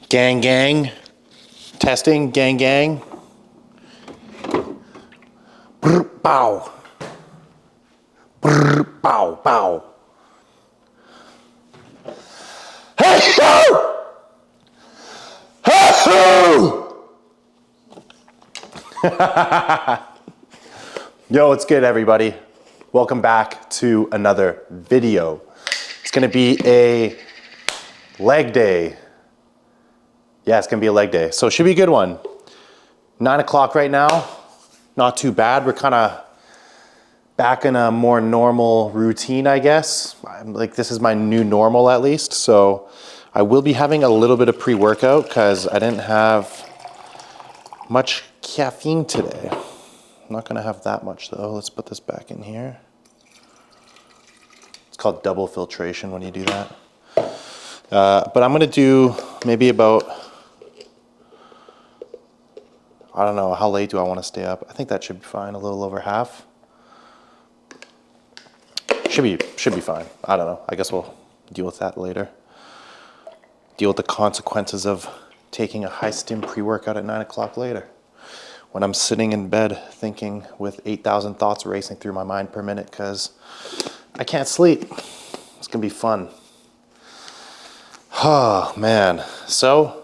Gang, gang. Testing, gang, gang. Brr, bow. Brr, bow, bow. Hey, ho! Hey, ho! Yo, what's good, everybody? Welcome back to another video. It's gonna be a leg day. Yeah, it's gonna be a leg day. So it should be a good one. 9 o'clock right now. Not too bad. We're kind of back in a more normal routine, I guess. This is my new normal at least. So I will be having a little bit of pre-workout because I didn't have much caffeine today. I'm not gonna have that much though. Let's put this back in here. It's called double filtration when you do that. But I'm gonna do maybe about, I don't know, how late do I wanna stay up? I think that should be fine, a little over half. Should be fine. I don't know. I guess we'll deal with that later. Deal with the consequences of taking a high stim pre-workout at 9 o'clock later. When I'm sitting in bed thinking with 8,000 thoughts racing through my mind per minute because I can't sleep. It's gonna be fun. Oh man. So,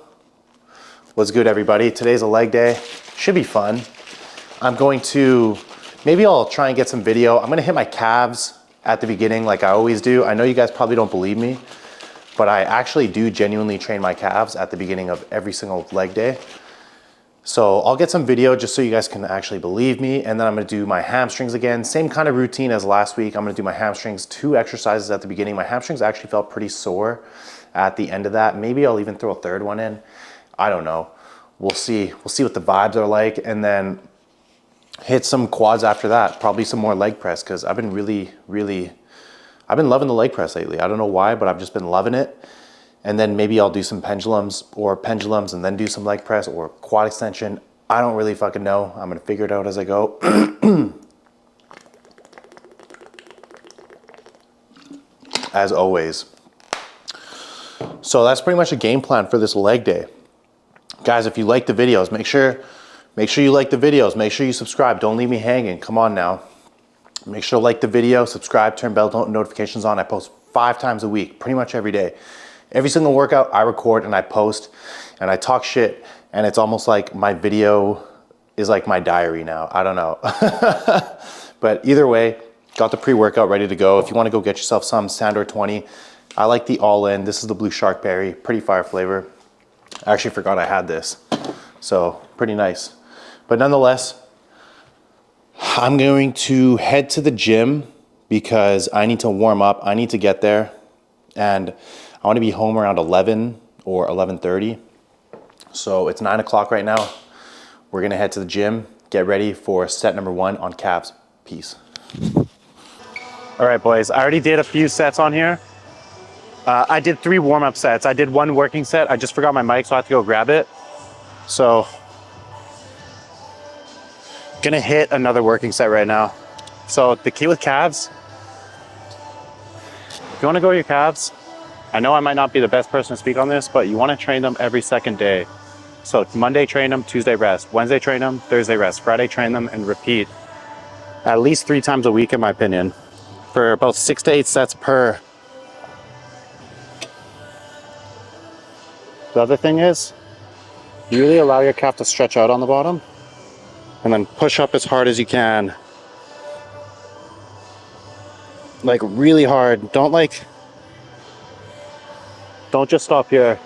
what's good, everybody? Today's a leg day. Should be fun. Maybe I'll try and get some video. I'm gonna hit my calves at the beginning like I always do. I know you guys probably don't believe me, but I actually do genuinely train my calves at the beginning of every single leg day. So I'll get some video just so you guys can actually believe me. And then I'm gonna do my hamstrings again. Same kind of routine as last week. I'm gonna do my hamstrings, 2 exercises at the beginning. My hamstrings actually felt pretty sore at the end of that. Maybe I'll even throw a third one in. I don't know. We'll see. We'll see what the vibes are like. And then hit some quads after that. Probably some more leg press because I've been I've been loving the leg press lately. I don't know why, but I've just been loving it. And then maybe I'll do some pendulums and then do some leg press or quad extension. I don't really fucking know. I'm gonna figure it out as I go. As always. So that's pretty much a game plan for this leg day. Guys, if you like the videos, make sure you like the videos. Make sure you subscribe. Don't leave me hanging. Come on now. Make sure to like the video, subscribe, turn bell notifications on. I post 5 times a week, pretty much every day. Every single workout I record and I post and I talk shit, and it's almost like my video is like my diary now. I don't know. But either way, got the pre-workout ready to go. If you want to go get yourself some Sandor 20, I like the all-in. This is the blue shark berry, pretty fire flavor. I actually forgot I had this. So pretty nice. But nonetheless, I'm going to head to the gym because I need to warm up. I need to get there. And I want to be home around 11 or 11:30. So it's 9 o'clock right now. We're going to head to the gym, get ready for set number 1 on calves. Peace. All right, boys. I already did a few sets on here. I did 3 warm-up sets. I did 1 working set. I just forgot my mic, so I have to go grab it. So, gonna hit another working set right now. So the key with calves, if you wanna go with your calves, I know I might not be the best person to speak on this, but you wanna train them every second day. So Monday train them, Tuesday rest, Wednesday train them, Thursday rest, Friday train them, and repeat at least 3 times a week, in my opinion, for about 6 to 8 sets per. The other thing is, you really allow your calf to stretch out on the bottom and then push up as hard as you can. Like really hard. Don't just stop here.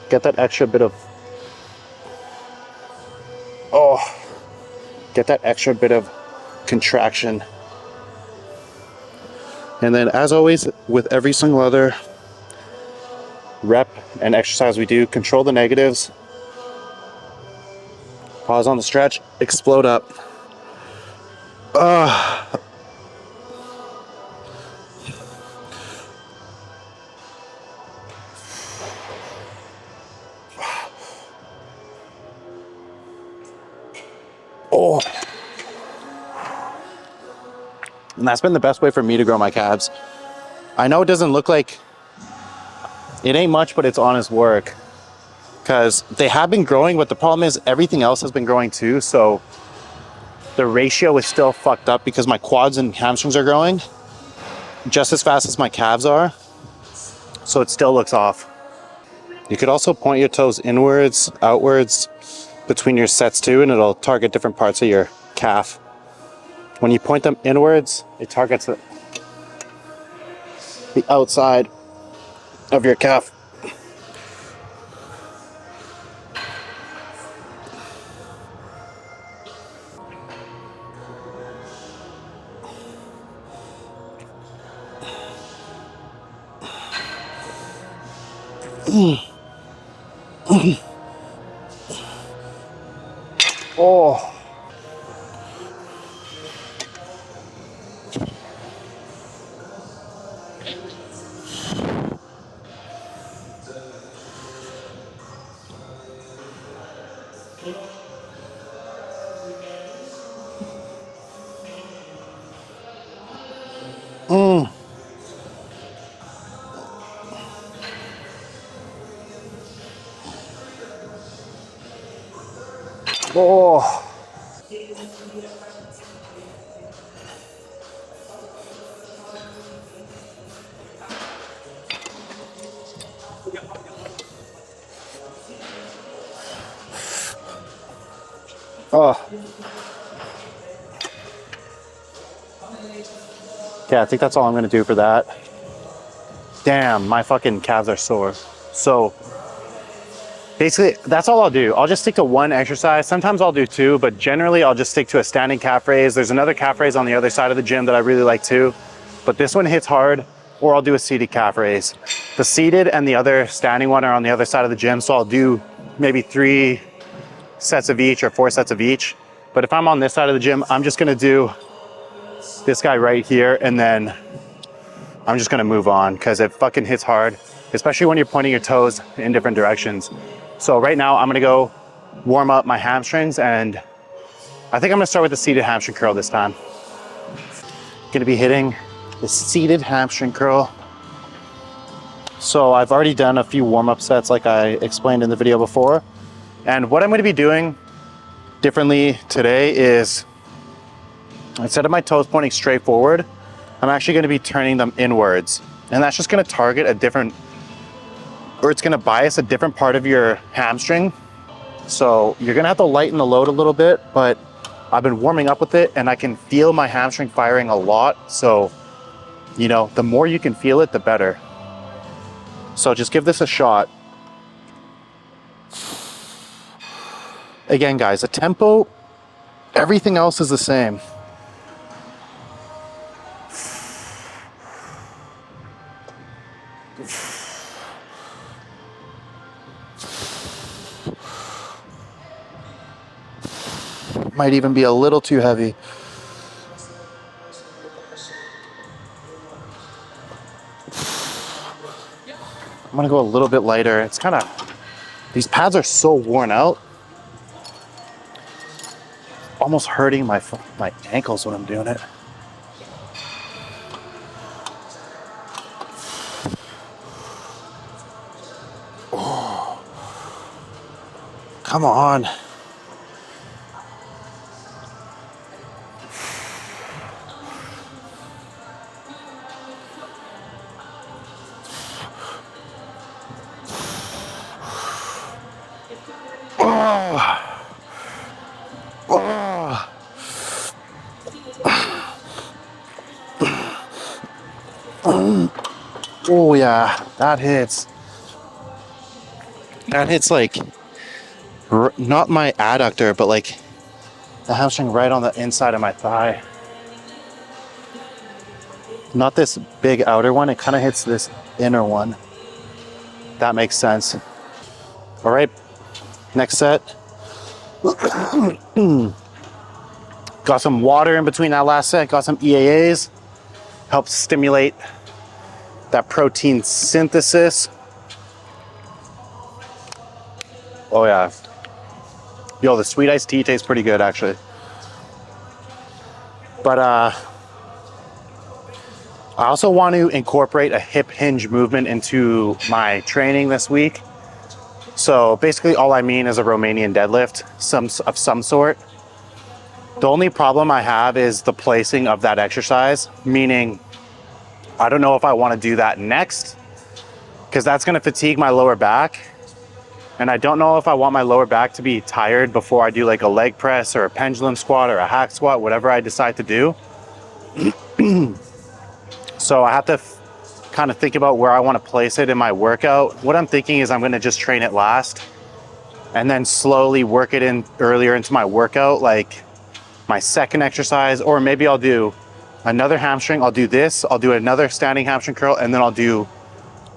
Get that extra bit of, get that extra bit of contraction. And then as always, with every single other rep and exercise we do, control the negatives. Pause on the stretch, explode up. And that's been the best way for me to grow my calves. I know it doesn't look like, it ain't much, but it's honest work. because they have been growing, but the problem is everything else has been growing too. So the ratio is still fucked up because my quads and hamstrings are growing just as fast as my calves are. So it still looks off. You could also point your toes inwards, outwards between your sets too, and it'll target different parts of your calf. When you point them inwards, it targets the outside of your calf. Oh. Oh. Oh. Yeah, I think that's all I'm gonna do for that. Damn, my fucking calves are sore. So basically, that's all I'll do. I'll just stick to one exercise. Sometimes I'll do two, but generally I'll just stick to a standing calf raise. There's another calf raise on the other side of the gym that I really like too, but this one hits hard, or I'll do a seated calf raise. The seated and the other standing one are on the other side of the gym, so I'll do maybe 3 sets of each or 4 sets of each. But if I'm on this side of the gym, I'm just gonna do this guy right here, and then I'm just gonna move on because it fucking hits hard, especially when you're pointing your toes in different directions. So right now I'm gonna go warm up my hamstrings, and I think I'm gonna start with the seated hamstring curl this time. Gonna be hitting the seated hamstring curl. So I've already done a few warm-up sets like I explained in the video before. And what I'm gonna be doing differently today is, instead of my toes pointing straight forward, I'm actually gonna be turning them inwards. And that's just gonna target a different, or it's gonna bias a different part of your hamstring. So you're gonna have to lighten the load a little bit, but I've been warming up with it and I can feel my hamstring firing a lot. So, you know, the more you can feel it, the better. So just give this a shot. Again, guys, the tempo, everything else is the same. Might even be a little too heavy. I'm gonna go a little bit lighter. It's kind of, these pads are so worn out. Almost hurting my ankles when I'm doing it. Oh, come on. Oh yeah, that hits. That hits like, not my adductor, but like the hamstring right on the inside of my thigh. Not this big outer one, it kind of hits this inner one. That makes sense. All right, next set. Got some water in between that last set, got some EAAs. Helps stimulate that protein synthesis. Oh yeah. Yo, the sweet iced tea tastes pretty good actually. But I also want to incorporate a hip hinge movement into my training this week. So basically all I mean is a Romanian deadlift of some sort. The only problem I have is the placing of that exercise, meaning I don't know if I want to do that next because that's going to fatigue my lower back. And I don't know if I want my lower back to be tired before I do like a leg press or a pendulum squat or a hack squat, whatever I decide to do. So I have to kind of think about where I want to place it in my workout. What I'm thinking is I'm going to just train it last and then slowly work it in earlier into my workout, like my second exercise, or maybe I'll do another hamstring. I'll do this, I'll do another standing hamstring curl, and then I'll do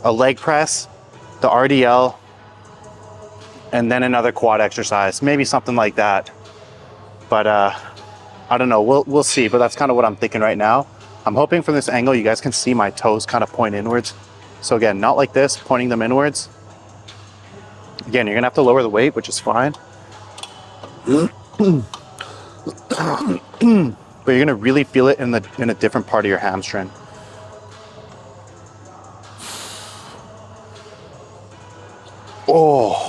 a leg press, the RDL, and then another quad exercise, maybe something like that. But I don't know, we'll see, but that's kind of what I'm thinking right now. I'm hoping from this angle you guys can see my toes kind of point inwards. So again, not like this, pointing them inwards. Again, you're gonna have to lower the weight, which is fine. But you're gonna really feel it in a different part of your hamstring. Oh.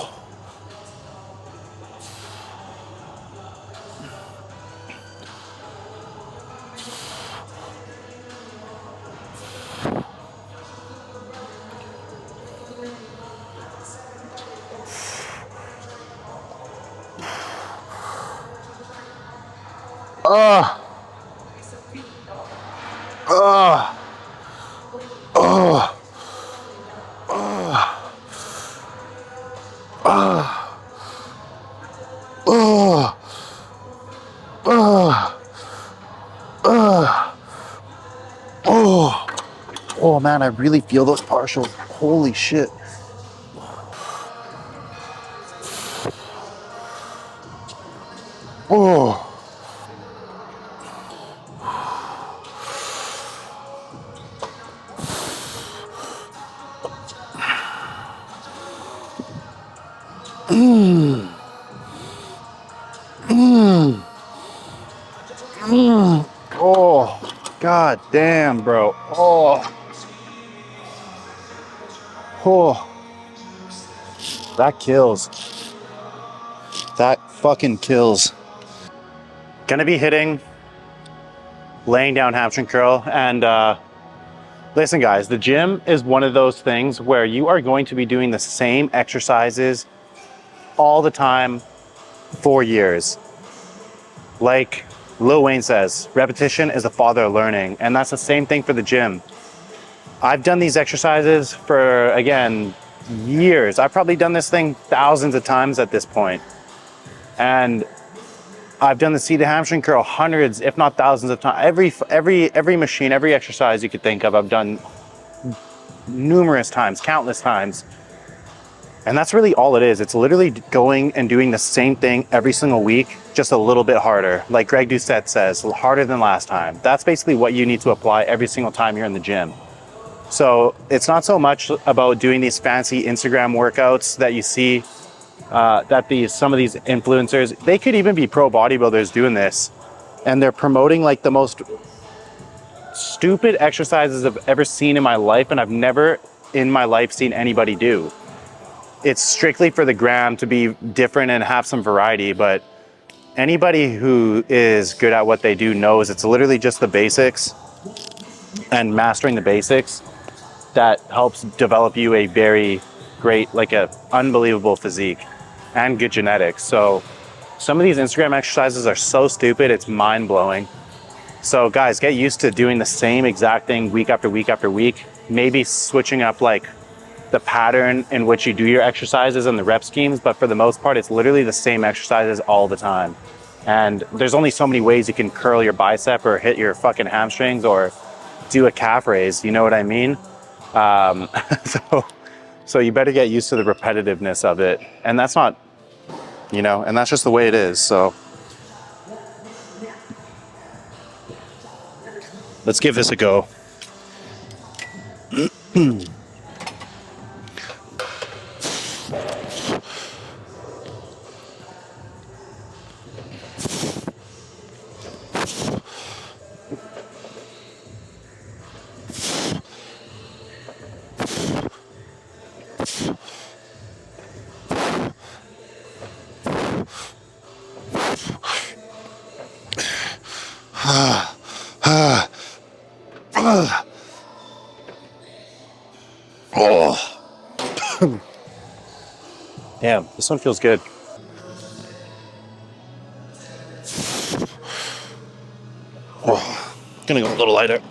Oh man, I really feel those partials. Holy shit. Oh. Oh, god damn, bro. Oh. Oh. That kills. That fucking kills. Gonna be hitting laying down hamstring curl. And listen guys, the gym is one of those things where you are going to be doing the same exercises all the time for years. Like Lil Wayne says, repetition is the father of learning. And that's the same thing for the gym. I've done these exercises for, again, years. I've probably done this thing thousands of times at this point. And I've done the seated hamstring curl hundreds, if not thousands of times. Every machine, every exercise you could think of, I've done numerous times, countless times. And that's really all it is. It's literally going and doing the same thing every single week, just a little bit harder. Like Greg Doucette says, harder than last time. That's basically what you need to apply every single time you're in the gym. So it's not so much about doing these fancy Instagram workouts that you see, that some of these influencers, they could even be pro bodybuilders doing this, and they're promoting like the most stupid exercises I've ever seen in my life, and I've never in my life seen anybody do. It's strictly for the gram to be different and have some variety, but anybody who is good at what they do knows it's literally just the basics and mastering the basics that helps develop you a very great, like a unbelievable physique and good genetics. So some of these Instagram exercises are so stupid, it's mind blowing. So guys, get used to doing the same exact thing week after week after week, maybe switching up like the pattern in which you do your exercises and the rep schemes, but for the most part, it's literally the same exercises all the time. And there's only so many ways you can curl your bicep or hit your fucking hamstrings or do a calf raise, you know what I mean? So you better get used to the repetitiveness of it. And that's not, you know, and that's just the way it is. So let's give this a go. Oh. Damn, this one feels good. Oh, gonna go a little lighter.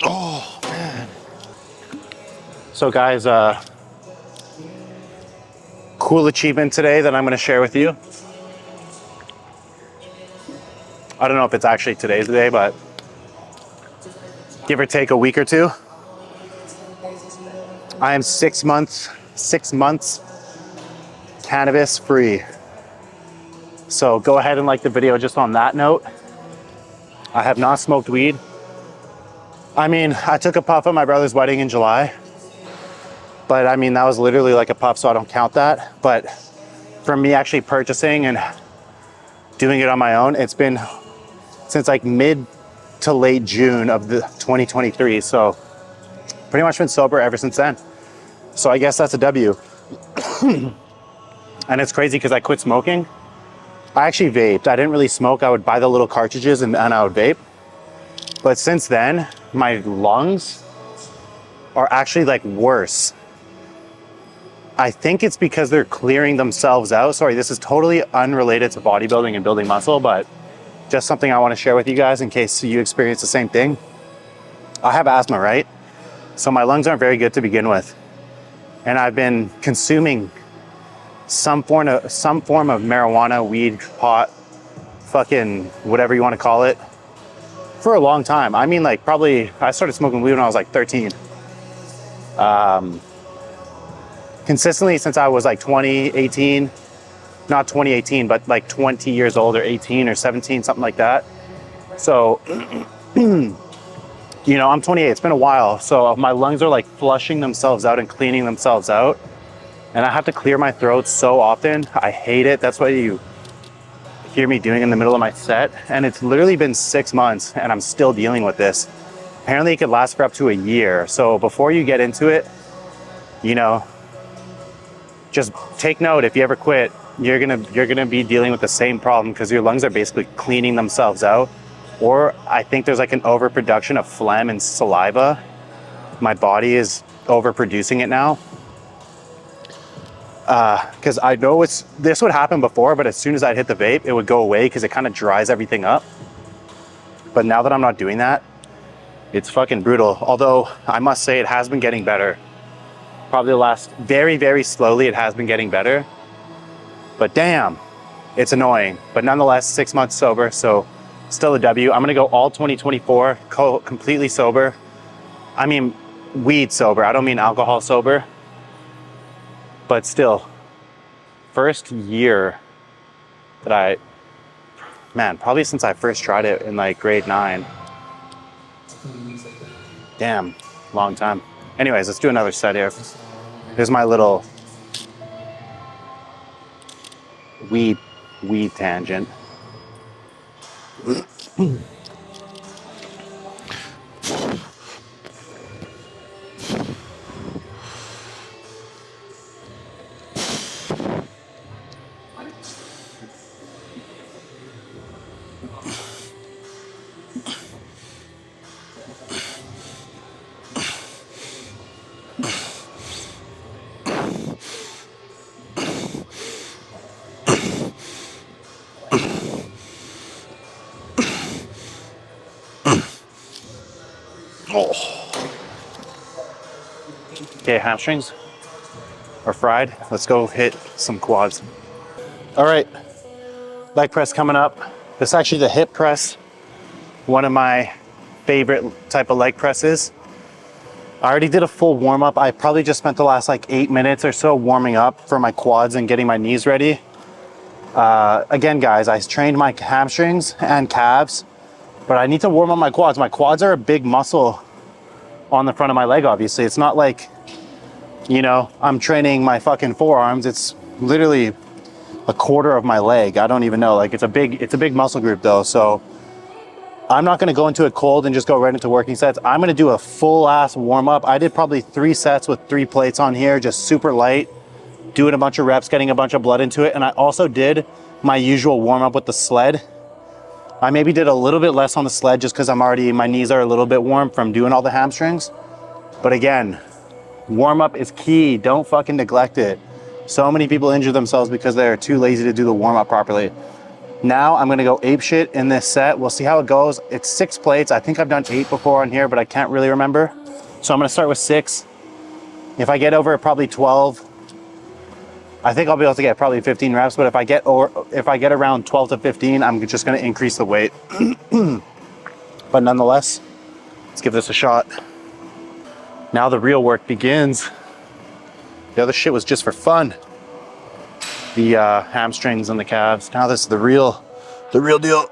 Oh man. So guys, cool achievement today that I'm gonna share with you. I don't know if it's actually today's day, but give or take a week or two. I am 6 months cannabis free. So go ahead and like the video just on that note. I have not smoked weed. I mean, I took a puff at my brother's wedding in July, but I mean, that was literally like a puff, so I don't count that. But for me actually purchasing and doing it on my own, it's been since like mid to late June of the 2023. So pretty much been sober ever since then. So I guess that's a W. And it's crazy because I quit smoking. I actually vaped. I didn't really smoke. I would buy the little cartridges and I would vape. But since then, my lungs are actually like worse. I think it's because they're clearing themselves out. Sorry, this is totally unrelated to bodybuilding and building muscle, but just something I want to share with you guys in case you experience the same thing. I have asthma, right? So my lungs aren't very good to begin with. And I've been consuming some form of marijuana, weed, pot, fucking whatever you want to call it, for a long time. I mean, like probably, I started smoking weed when I was like 13. Consistently since I was like 20, 18, not 2018, but like 20 years old or 18 or 17, something like that. So, you know, I'm 28, it's been a while. So my lungs are like flushing themselves out and cleaning themselves out. And I have to clear my throat so often. I hate it. That's what you hear me doing in the middle of my set. And it's literally been 6 months and I'm still dealing with this. Apparently it could last for up to a year. So before you get into it, you know, just take note. If you ever quit, you're gonna be dealing with the same problem because your lungs are basically cleaning themselves out. Or I think there's like an overproduction of phlegm and saliva. My body is overproducing it now. Because I know this would happen before, but as soon as I'd hit the vape, it would go away because it kind of dries everything up. But now that I'm not doing that, it's fucking brutal. Although I must say it has been getting better. Probably the last, very, very slowly, it has been getting better. But damn, it's annoying. But nonetheless, 6 months sober, so still a W. I'm gonna go all 2024 completely sober. I mean, weed sober. I don't mean alcohol sober. But still, first year that probably since I first tried it in like grade 9. Damn, long time. Anyways, let's do another set here. Here's my little weed tangent. Okay, hamstrings are fried. Let's go hit some quads. All right, leg press coming up. This is actually the hip press, one of my favorite type of leg presses. I already did a full warm up. I probably just spent the last like 8 minutes or so warming up for my quads and getting my knees ready. Again, guys, I trained my hamstrings and calves, but I need to warm up my quads. My quads are a big muscle on the front of my leg, obviously. It's not like, you know, I'm training my fucking forearms. It's literally a quarter of my leg. I don't even know. Like, it's a big muscle group though. So I'm not gonna go into it cold and just go right into working sets. I'm gonna do a full ass warm up. I did probably 3 sets with 3 plates on here, just super light, doing a bunch of reps, getting a bunch of blood into it. And I also did my usual warm up with the sled. I maybe did a little bit less on the sled just because my knees are a little bit warm from doing all the hamstrings. But again, warm up is key. Don't fucking neglect it. So many people injure themselves because they're too lazy to do the warm up properly. Now I'm gonna go ape shit in this set. We'll see how it goes. It's 6 plates. I think I've done 8 before on here, but I can't really remember. So I'm gonna start with 6. If I get over probably 12, I think I'll be able to get probably 15 reps, but if I get around 12 to 15, I'm just gonna increase the weight. But nonetheless, let's give this a shot. Now the real work begins. The other shit was just for fun. The hamstrings and the calves. Now this is the real deal.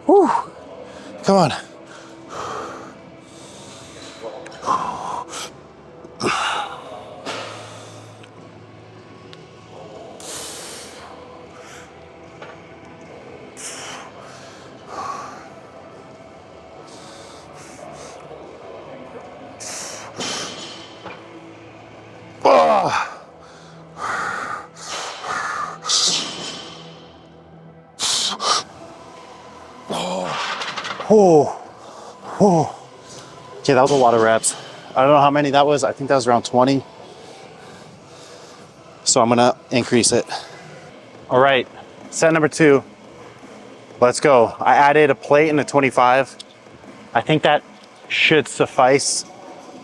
Whew. Come on. Okay, that was a lot of reps. I don't know how many that was. I think that was around 20. So I'm gonna increase it. All right, set number 2. Let's go. I added a plate and a 25. I think that should suffice,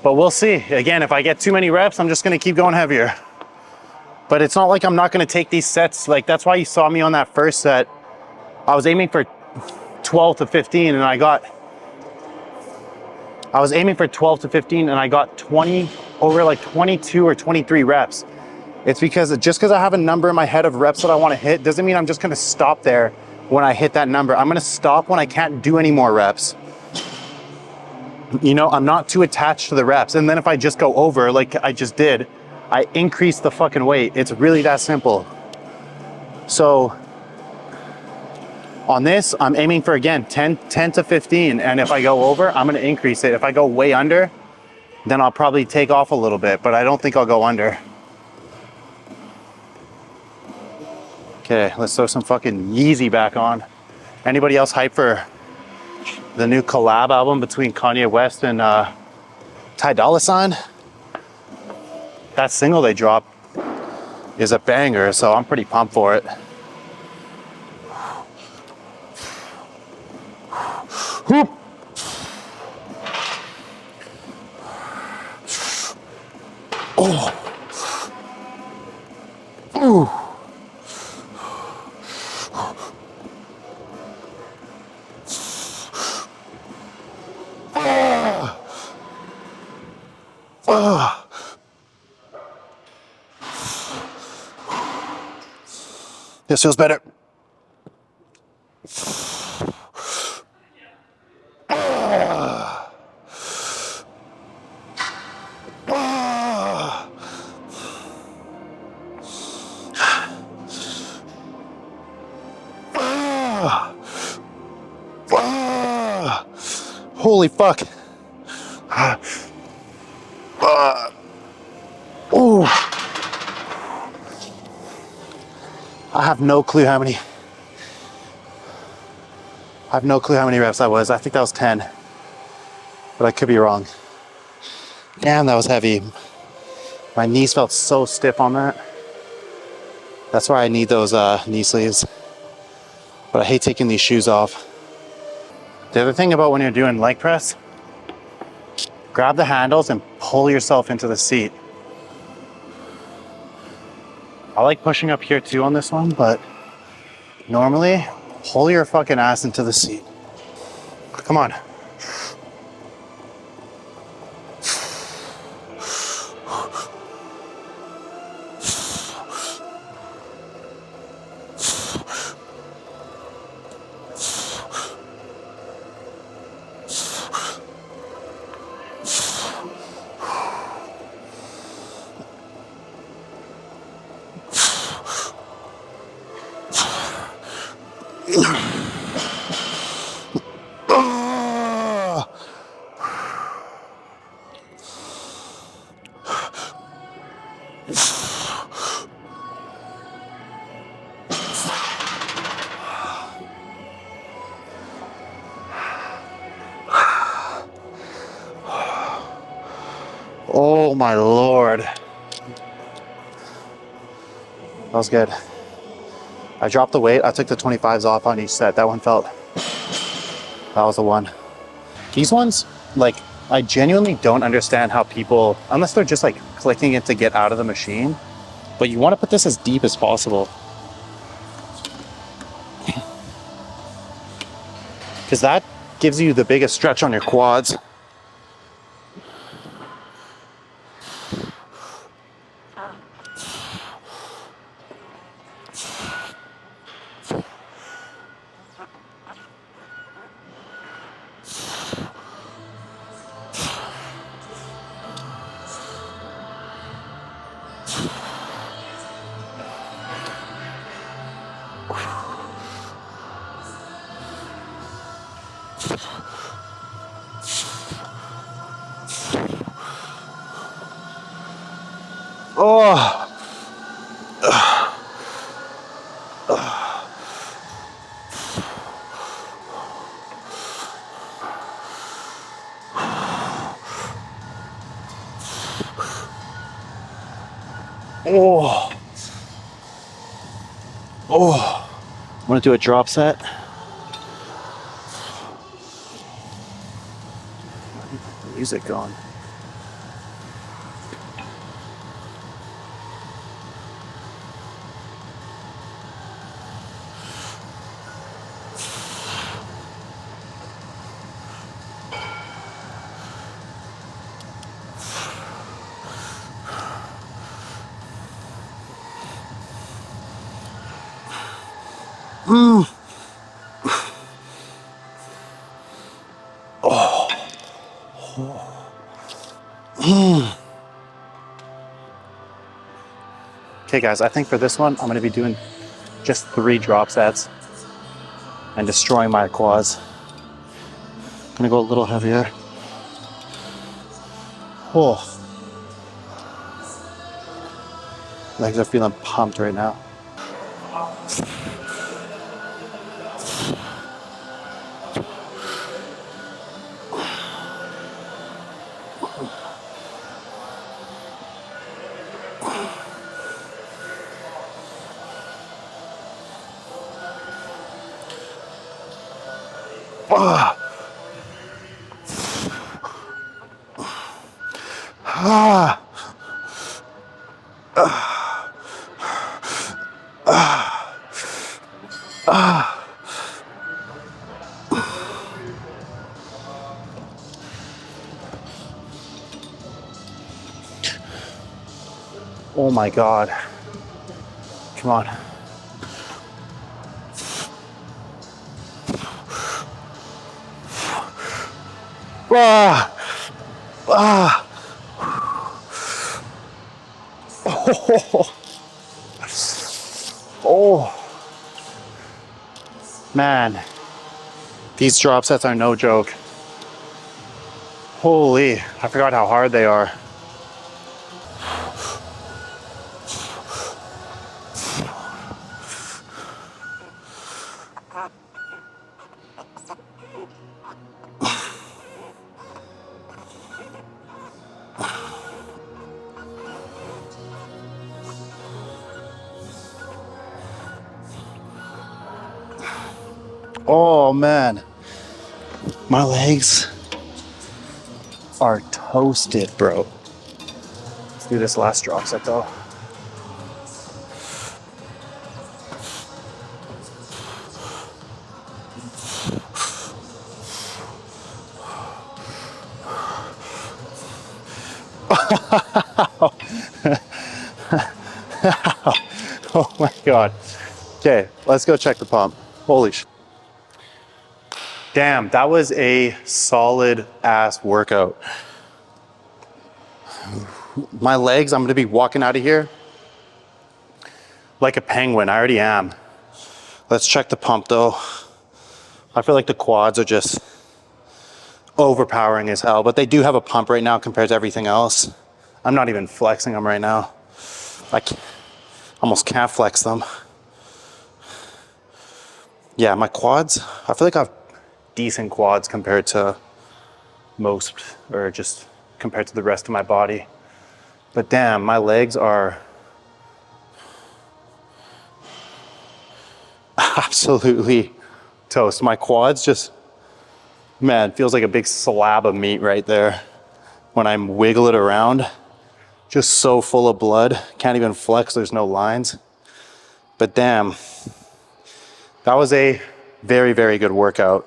but we'll see. Again, if I get too many reps, I'm just gonna keep going heavier. But it's not like I'm not gonna take these sets. Like, that's why you saw me on that first set. I was aiming for 12 to 15 and I was aiming for 12 to 15 and I got 20, over like 22 or 23 reps. It's because just because I have a number in my head of reps that I want to hit doesn't mean I'm just going to stop there when I hit that number. I'm going to stop when I can't do any more reps. You know, I'm not too attached to the reps. And then if I just go over like I just did, I increase the fucking weight. It's really that simple. So on this, I'm aiming for, again, 10 to 15. And if I go over, I'm going to increase it. If I go way under, then I'll probably take off a little bit, but I don't think I'll go under. Okay, let's throw some fucking Yeezy back on. Anybody else hype for the new collab album between Kanye West and Ty Dolla $ign? That single they dropped is a banger, so I'm pretty pumped for it. Whoop. Oh. Ooh. This feels better. Holy fuck. Ooh. I have no clue how many reps that was. I think that was 10, but I could be wrong. Damn, that was heavy. My knees felt so stiff on that. That's why I need those knee sleeves. But I hate taking these shoes off. The other thing about when you're doing leg press, grab the handles and pull yourself into the seat. I like pushing up here too on this one, but normally pull your fucking ass into the seat. Come on. Oh my Lord. That was good. I dropped the weight. I took the 25s off on each set. That one felt, that was the one. These ones, like, I genuinely don't understand how people, unless they're just like clicking it to get out of the machine, but you want to put this as deep as possible. Because that gives you the biggest stretch on your quads. Oh. Oh. Oh. I'm gonna do a drop set. The music going. Okay guys, I think for this one, I'm gonna be doing just 3 drop sets and destroying my quads. I'm gonna go a little heavier. Oh. Legs are feeling pumped right now. Ah. Ah. Oh my God. Come on. Ah. Ah. Oh. Oh. Man. These drop sets are no joke. Holy, I forgot how hard they are. Oh man, my legs are toasted, bro. Let's do this last drop set though. Oh my God. Okay, let's go check the pump. Holy sh. Damn, that was a solid ass workout. My legs, I'm gonna be walking out of here like a penguin. I already am. Let's check the pump though. I feel like the quads are just overpowering as hell, but they do have a pump right now compared to everything else. I'm not even flexing them right now. Almost can't flex them. Yeah, my quads, I feel like I have decent quads compared to most, or just compared to the rest of my body. But damn, my legs are absolutely toast. My quads just, man, feels like a big slab of meat right there when I wiggle it around. Just so full of blood. Can't even flex, there's no lines. But damn, that was a very, very good workout.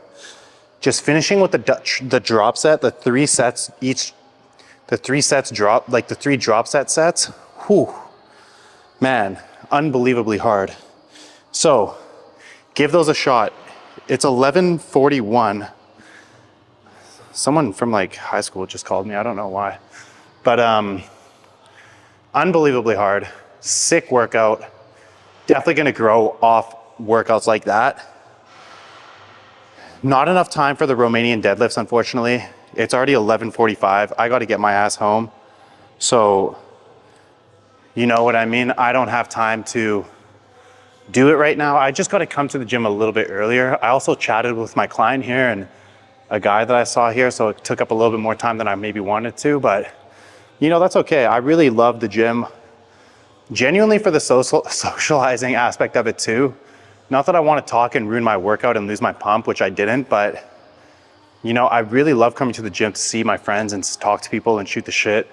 Just finishing with the drop set, the 3 sets each, the 3 sets drop, like the 3 drop sets, whew, man, unbelievably hard. So give those a shot. It's 11:41. Someone from like high school just called me, I don't know why. But unbelievably hard, sick workout. Definitely gonna grow off workouts like that. Not enough time for the Romanian deadlifts, unfortunately. It's already 11:45. I got to get my ass home. So, you know what I mean? I don't have time to do it right now. I just got to come to the gym a little bit earlier. I also chatted with my client here and a guy that I saw here, so it took up a little bit more time than I maybe wanted to, but you know, that's okay. I really love the gym, genuinely for the socializing aspect of it too. Not that I want to talk and ruin my workout and lose my pump, which I didn't, but you know, I really love coming to the gym to see my friends and talk to people and shoot the shit.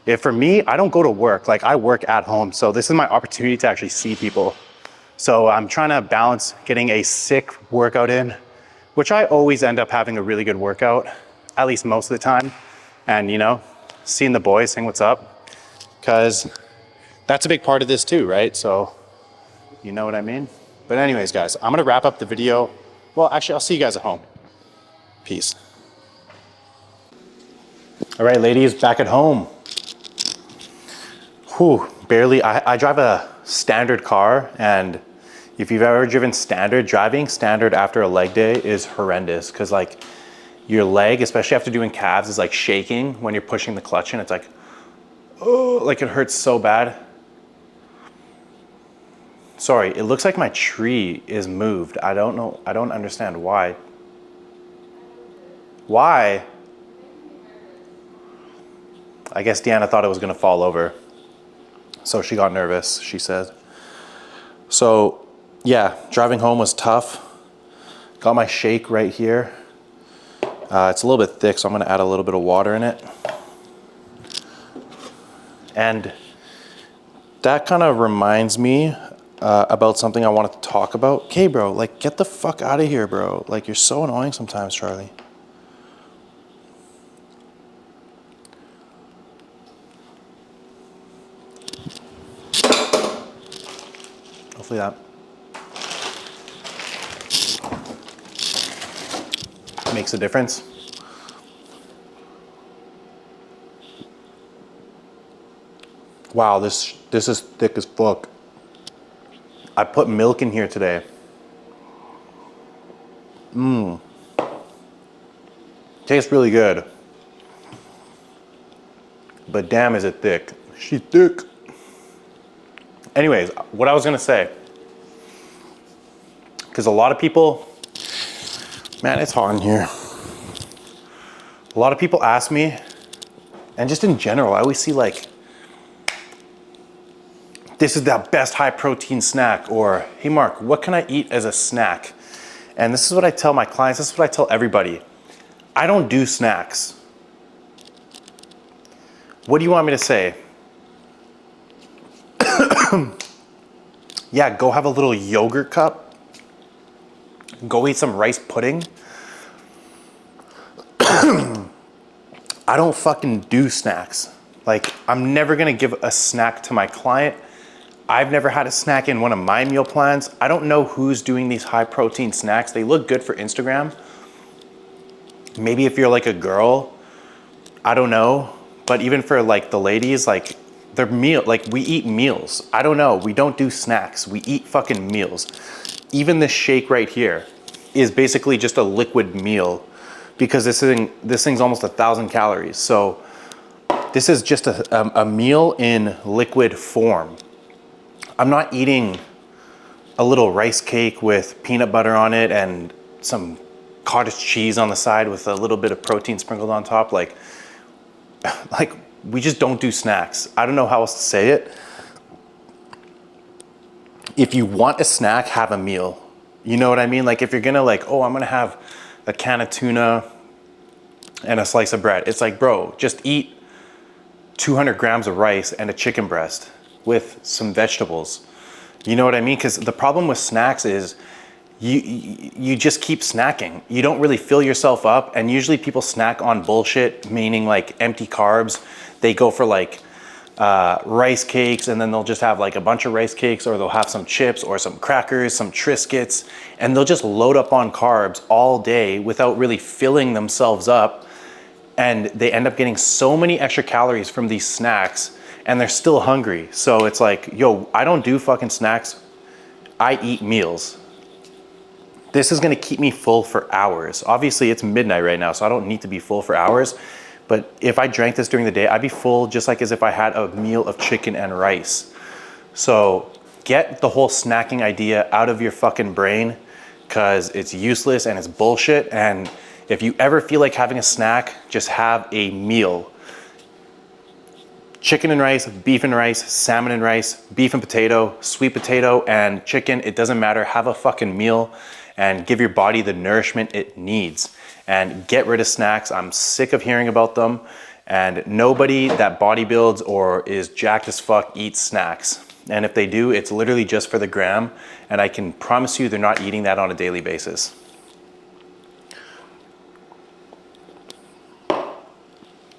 If for me, I don't go to work, like I work at home. So this is my opportunity to actually see people. So I'm trying to balance getting a sick workout in, which I always end up having a really good workout, at least most of the time. And you know, seeing the boys, saying what's up, because that's a big part of this too, right? So you know what I mean? But anyways, guys, I'm gonna wrap up the video. Well, actually, I'll see you guys at home. Peace. All right, ladies, back at home. Whew, barely, I drive a standard car, and if you've ever driven standard, driving standard after a leg day is horrendous, because like your leg, especially after doing calves, is like shaking when you're pushing the clutch in. It's like, oh, like it hurts so bad. Sorry, it looks like my tree is moved. I don't know, I don't understand why. Why? I guess Deanna thought it was gonna fall over. So she got nervous, she said. So yeah, driving home was tough. Got my shake right here. It's a little bit thick, so I'm gonna add a little bit of water in it. And that kind of reminds me about something I wanted to talk about. Okay, bro, like get the fuck out of here, bro. Like you're so annoying sometimes, Charlie. Hopefully that makes a difference. Wow, this is thick as fuck. I put milk in here today. Tastes really good. But damn, is it thick. She's thick. Anyways, what I was gonna say, because a lot of people, man, it's hot in here. A lot of people ask me, and just in general, I always see like, this is the best high protein snack, or hey Mark, what can I eat as a snack? And this is what I tell my clients, this is what I tell everybody. I don't do snacks. What do you want me to say? Yeah, go have a little yogurt cup. Go eat some rice pudding. I don't fucking do snacks. Like, I'm never gonna give a snack to my client. I've never had a snack in one of my meal plans. I don't know who's doing these high protein snacks. They look good for Instagram. Maybe if you're like a girl, I don't know. But even for like the ladies, like they're we eat meals. I don't know, we don't do snacks. We eat fucking meals. Even this shake right here is basically just a liquid meal because this thing's almost 1,000 calories. So this is just a meal in liquid form. I'm not eating a little rice cake with peanut butter on it and some cottage cheese on the side with a little bit of protein sprinkled on top. Like we just don't do snacks. I don't know how else to say it. If you want a snack, have a meal. You know what I mean? Like if you're gonna oh, I'm gonna have a can of tuna and a slice of bread. It's like, bro, just eat 200 grams of rice and a chicken breast with some vegetables. You know what I mean? Because the problem with snacks is you just keep snacking. You don't really fill yourself up. And usually people snack on bullshit, meaning like empty carbs. They go for rice cakes, and then they'll just have like a bunch of rice cakes, or they'll have some chips or some crackers, some Triscuits, and they'll just load up on carbs all day without really filling themselves up. And they end up getting so many extra calories from these snacks, and they're still hungry. So it's like, yo, I don't do fucking snacks. I eat meals. This is gonna keep me full for hours. Obviously it's midnight right now, so I don't need to be full for hours. But if I drank this during the day, I'd be full just like as if I had a meal of chicken and rice. So get the whole snacking idea out of your fucking brain, because it's useless and it's bullshit. And if you ever feel like having a snack, just have a meal. Chicken and rice, beef and rice, salmon and rice, beef and potato, sweet potato and chicken, it doesn't matter. Have a fucking meal and give your body the nourishment it needs. And get rid of snacks. I'm sick of hearing about them. And nobody that bodybuilds or is jacked as fuck eats snacks. And if they do, it's literally just for the gram. And I can promise you they're not eating that on a daily basis.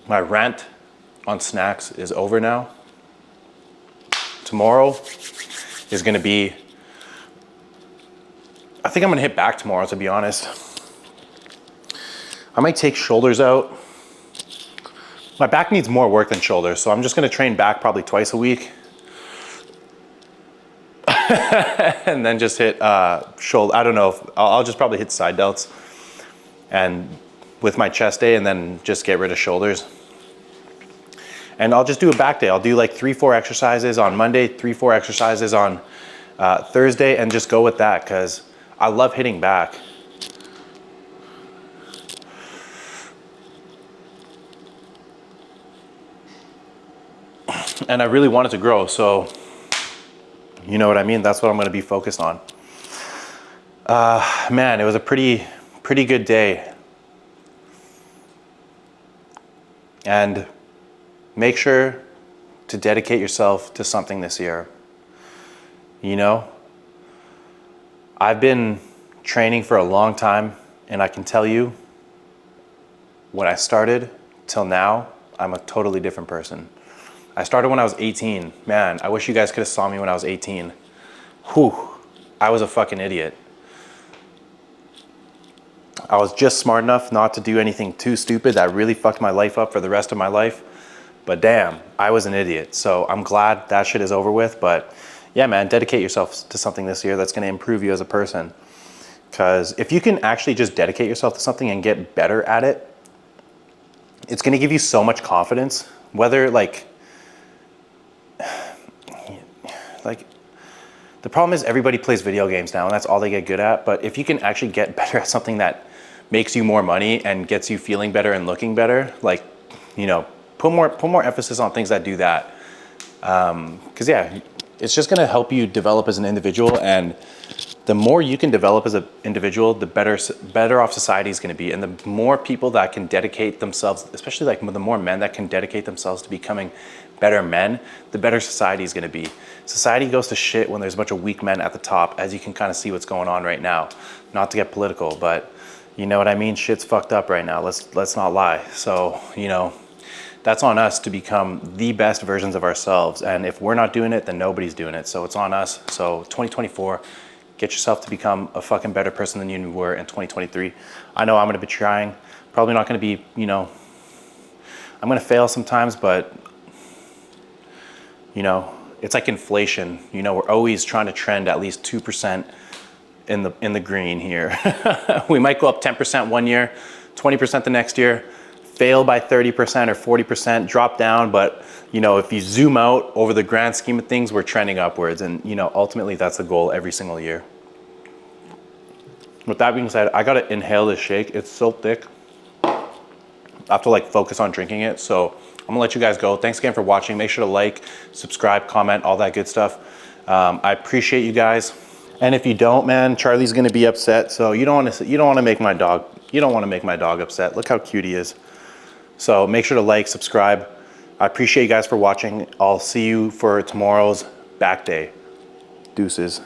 My rant on snacks is over now. Tomorrow is gonna be, I think I'm gonna hit back tomorrow, to be honest. I might take shoulders out. My back needs more work than shoulders, so I'm just gonna train back probably twice a week. And then just hit shoulder, I don't know, I'll just probably hit side delts and with my chest day, and then just get rid of shoulders. And I'll just do a back day. I'll do like 3-4 exercises on Monday, 3-4 exercises on Thursday, and just go with that, because I love hitting back. And I really want it to grow, so you know what I mean? That's what I'm gonna be focused on. Man, it was a pretty good day. And make sure to dedicate yourself to something this year. You know, I've been training for a long time, and I can tell you, when I started till now, I'm a totally different person. I started when I was 18. Man, I wish you guys could have saw me when I was 18. Whew, I was a fucking idiot. I was just smart enough not to do anything too stupid that really fucked my life up for the rest of my life. But damn, I was an idiot. So I'm glad that shit is over with. But yeah, man, dedicate yourself to something this year that's gonna improve you as a person. Because if you can actually just dedicate yourself to something and get better at it, it's gonna give you so much confidence. Whether like the problem is everybody plays video games now and that's all they get good at. But if you can actually get better at something that makes you more money and gets you feeling better and looking better, like, you know, put more emphasis on things that do that. Because yeah, it's just gonna help you develop as an individual, and the more you can develop as an individual, the better off society is going to be. And the more people that can dedicate themselves, especially like the more men that can dedicate themselves to becoming better men, the better society is going to be. Society goes to shit when there's a bunch of weak men at the top, as you can kind of see what's going on right now. Not to get political, but you know what I mean? Shit's fucked up right now. Let's not lie. So, you know, that's on us to become the best versions of ourselves. And if we're not doing it, then nobody's doing it. So it's on us. So 2024, get yourself to become a fucking better person than you were in 2023. I know I'm going to be trying. Probably not going to be, you know, I'm going to fail sometimes, but, you know, it's like inflation. You know, we're always trying to trend at least 2% in the green here. We might go up 10% one year, 20% the next year, fail by 30% or 40%, drop down. But, you know, if you zoom out over the grand scheme of things, we're trending upwards. And, you know, ultimately that's the goal every single year. With that being said, I got to inhale this shake. It's so thick. I have to like focus on drinking it. So I'm gonna let you guys go. Thanks again for watching. Make sure to like, subscribe, comment, all that good stuff. I appreciate you guys. And if you don't, man, Charlie's gonna be upset. So you don't want to make my dog upset. Look how cute he is. So make sure to like, subscribe. I appreciate you guys for watching. I'll see you for tomorrow's back day. Deuces.